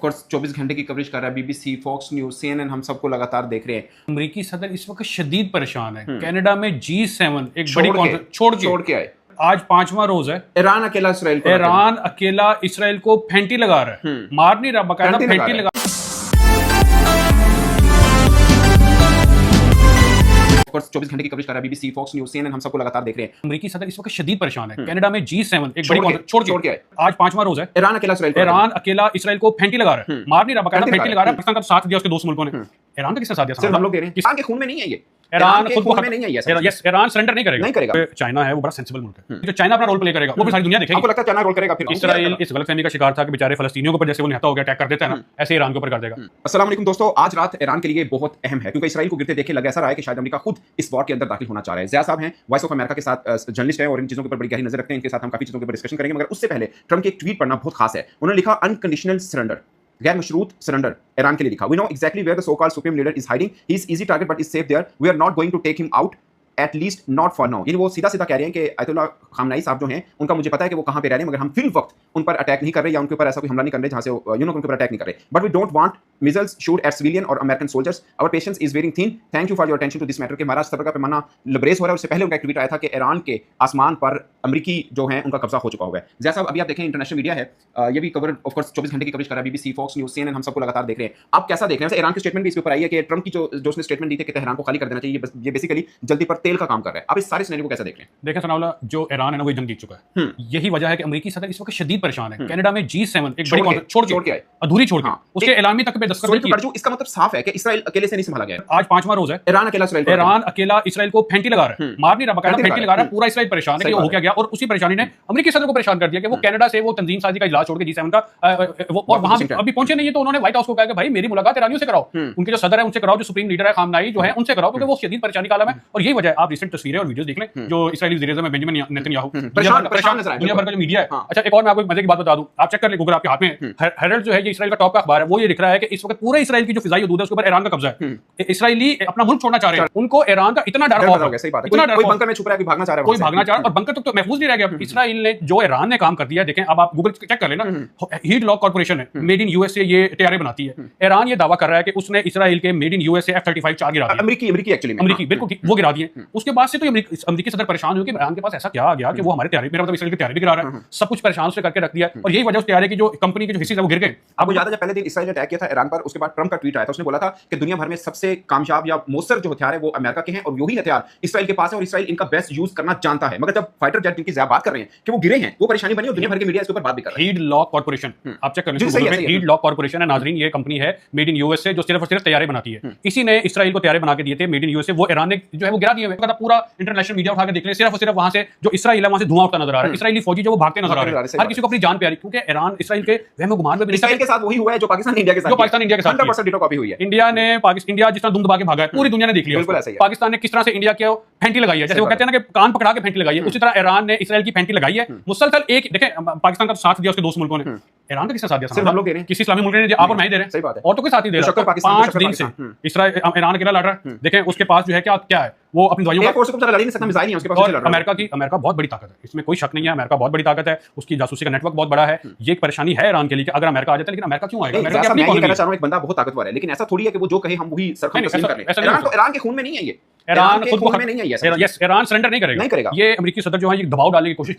Course 24 घंटे की coverage कर रहा है, बीबीसी, फॉक्स न्यूज, सीएनएन, हम सबको लगातार देख रहे हैं। अमेरिकी सदर इस वक्त शदीद परेशान है। कनाडा में G7 एक छोड़ बड़ी छोड़ के आए। आज 5वां रोज है। ईरान अकेला इसराइल को फेंटी लगा रहा है, मार नहीं रहा, बकायदा फेंटी लगा। कोर्स 24 घंटे की कवरेज कर रहा है, बीबीसी, फॉक्स न्यूज, सीएनएन, हम सबको लगातार देख रहे हैं। अमेरिकी सदर इस वक्त शदीद परेशान है। कनाडा में G7 एक बड़ी छोड़ के आए। आज 5वां रोज है। ईरान अकेला इसराइल को फेंटी लगा रहा है, मार नहीं रहा, बकायदा फेंटी लगा रहा है। पाकिस्तान का साथ दिया उसके दोस्त मुल्कों ने। ईरान का किसने साथ दिया? सिर्फ हम लोग दे रहे हैं। किसान के खून में नहीं है ये। ईरान खुद को में नहीं है ये। यस, ईरान सरेंडर नहीं करेगा। चाइना है वो बड़ा सेंसिबल मुल्क है। जो चाइना अपना रोल प्ले करेगा वो भी सारी दुनिया देखेगी। आपको लगता है चाइना रोल करेगा? फिर इसराइल इस गलतफहमी का शिकार था कि बेचारे फलस्तीनियों के ऊपर जैसे वो निहत्था हो गया अटैक कर देता है ना, ऐसे ईरान के ऊपर कर देगा। अस्सलाम वालेकुम दोस्तों, आज रात ईरान के लिए बहुत अहम है क्योंकि इसराइल को गिरते देखे लग ऐसा रहा है कि शायद अमेरिका खुद इस वॉर के अंदर दाखिल होना चाह रहा है। ज़िया साहब हैं, वॉइस ऑफ अमेरिका के साथ जर्नलिस्ट है और इन चीज़ों के ऊपर बड़ी गहरी नजर रखते हैं। इनके साथ हम काफी चीज़ों के ऊपर डिस्कशन करेंगे, मगर उससे पहले ट्रम्प की एक ट्वीट पढ़ना बहुत खास है। उन्होंने लिखा अनकंडीशनल सरेंडर, गैर मशरूत सरेंडर ईरान के लिए लिखा। We know exactly where the so called supreme leader is hiding, he is easy target but is safe there, we are not going to take him out at least not for now. यानी वो सीधा सीधा कह रहे हैं कि Ayatollah खामनाई साहब जो हैं उनका मुझे पता है कि वो कहाँ पे रह रहे हैं, मगर हम फिल वक्त उन पर अटैक नहीं कर रहे या उनके ऊपर ऐसा कोई हमला नहीं कर रहे जहाँ से उनके ऊपर अटैक नहीं कर रहे। But we don't want missiles shoot at civilian और American soldiers, our patience is very thin, thank you for your attention to this matter. के महाराज सबर का पैमाना लबरेज हो रहा है। उससे पहले उनका एक ट्वीट आया था कि ईरान के आसमान पर अमेरिकी जो है उनका कब्जा हो चुका हुआ है। जैसा अभी आप देखें इंटरनेशनल मीडिया है, ये भी कवर ऑफ कोर्स 24 घंटे की कवरेज कर रहा है, बीबीसी, फॉक्स न्यूज, सीएनएन, हम सबको लगातार देख रहे हैं। आप कैसा देख रहे हैं? ईरान की स्टेटमेंट भी इसके ऊपर आई है कि ट्रम्प की जो उसने स्टेटमेंट दी थी कि तेहरान को खाली कर देना चाहिए, ये बेसिकली जल्दी पर तेल का काम कर रहा है। आप इस सारे सिनेरियो को कैसे देख रहे हैं? देखें सनाउल्लाह, जो ईरान है ना वो जंग जीत चुका है। यही वजह है कि अमेरिकी सदर इस वक्त शदीद परेशान है। कनाडा में G7 एक बड़ी छोड़ के आए, अधूरी छोड़ के उसके ऐलामी तक पे दस्तखत किए। इसका मतलब साफ है कि इसराइल अकेले से नहीं संभाला गया। आज 5वां रोज है। ईरान अकेला इसराइल को फेंटी लगा रहा है, मार नहीं रहा, बकायदा फेंटी लगा रहा है। पूरा इसराइल परेशान है कि हो क्या गया, और उसी परेशानी ने अमेरिकी सदर को परेशान कर दिया कि वो कनाडा से वो तंजीम साजी का इजलास छोड़ के G7 का और वहां अभी पहुंचे नहीं है। तो उन्होंने व्हाइट हाउस को कहा कि भाई मेरी मुलाकात ईरानियों से कराओ, उनके जो सदर है उनसे कराओ, जो सुप्रीम लीडर है खामनाई जो है उनसे कराओ, क्योंकि वो शदीद परेशानी का आलम है। और यही वजह है, आप रिसेंट तस्वीरें और वीडियोस देख लें जो इस्राएली वज़ीर-ए-आज़म बेंजामिन नेतन्याहू परेशान नजर आए। दुनिया भर का जो मीडिया है। अच्छा, एक और मैं आपको मजे की बात बता दूं, आप चेक कर लें गूगल आपके हाथ में, हेरल्ड जो है ये इस्राएल का टॉप का अखबार है, वो ये लिख रहा है कि इस वक्त पूरे इस्राएल की जो फिजाई हदूद है उसके ऊपर ईरान का कब्जा है। इस्राएली अपना मुल्क छोड़ना चाह रहे हैं, उनको ईरान का इतना डर हो गया। सही बात है, कोई बंकर में छुप रहा है, कोई भागना चाह रहा है, कोई भागना चाह रहा है, और बंकर तक तो महफूज नहीं रह गया। इस्राएल ने जो ईरान ने काम कर दिया, देखें अब आप गूगल चेक कर लेना, हीट लॉक कॉर्पोरेशन है, मेड इन यूएसए ये तैयारी बनाती है। ईरान ये दावा कर रहा है कि उसने इस्राएल के मेड इन यूएसए F-35 चार गिरा दिए। अमेरिकी बिल्कुल वो गिरा दिए। उसके बाद से तो अमेरिकी सदर परेशान हो कि ईरान के पास ऐसा क्या आ गया कि वो हमारे तैयारी, मेरा मतलब इस्राएल की तैयारी भी गिरा रहा है, सब कुछ परेशान से करके रख दिया। और यही वजह उस तैयारी की जो कंपनी के जो हिस्से है वो गिर गए। आपको याद है जब पहले दिन इस्राएल ने अटैक किया था ईरान पर, उसके बाद ट्रम्प का ट्वीट आया था, उसने बोला था कि दुनिया भर में सबसे कामयाब या मौसर जो हथियार है वो अमेरिका के हैं और वही हथियार इस्राएल के पास है और इस्राएल इनका बेस्ट यूज करना जानता है। मगर जब फाइटर जेट जिनकी ज़्यादा बात कर रहे हैं कि वो गिरे हैं, वो परेशानी बनी और दुनिया भर के मीडिया इसके ऊपर बात भी कर रहा है। हीट लॉक कॉर्पोरेशन, आप चेक कर लें, हीट लॉक कॉर्पोरेशन है नाजरीन, ये कंपनी है मेड इन यूएसए जो सिर्फ और सिर्फ तैयारी बनाती है। इसी ने इस्राएल को तैयारी बना के दिए थे, मेड इन यूएसए, वो ईरान ने जो है वो गिरा दिए हुए। पूरा इंटरनेशनल मीडिया उठा के देख ले, सिर्फ और सिर्फ वहां से जो इस्राएल है वहां से धुआं उठता नजर आ रहा है, इस्राएली फौजी जो वो भागते नजर आ रहे हैं, हर किसी को अपनी जान प्यारी, क्योंकि ईरान इस्राएल के वहम गुमान में इस्राएल के साथ वही हुआ है जो पाकिस्तान इंडिया के साथ 100% डिटो कॉपी हुई है। इंडिया जिस तरह दुम दबा के भागा है, पूरी दुनिया ने देख लिया। पाकिस्तान ने किस तरह से इंडिया के फेंटी लगाई है, जैसे वो कहते हैं ना कि कान पकड़ा के फेंटी लगाई है, उसी तरह ईरान ने इस्राएल की फेंटी लगाई है मुसलसल। एक देखें, पाकिस्तान का साथ दिया उसके दोस्त मुल्कों ने, ईरान का किसने साथ दिया? सिर्फ हम लोग दे रहे हैं, किसी इस्लामी मुल्क ने, आप और मैं ही दे रहे हैं। सही बात है, और तो कोई साथ ही दे रहा है। 5 दिन से ईरान अकेला लड़ रहा है। देखें उसके पास जो है क्या है, वो अपनी दवाइयों अमेरिका बहुत बड़ी ताकत है, इसमें कोई शक नहीं है। अमेरिका बहुत बड़ी ताकत है, उसकी जासूसी का नेटवर्क बहुत बड़ा है। ये एक परेशानी है ईरान के लिए कि अगर अमेरिका आ जाता है, लेकिन अमेरिका क्यों आएगा? अमेरिका मैं कहना चाह रहा हूं, एक बंदा बहुत ताकतवर है, लेकिन ऐसा थोड़ी है कि वो जो कहे हम वही सरकार तस्लीम कर लें। ईरान के खून में नहीं है ये, ईरान खुद में नहीं है ये। ईरान सरेंडर नहीं करेगा। ये अमेरिकी सदर जो है ये दबाव डालने की कोशिश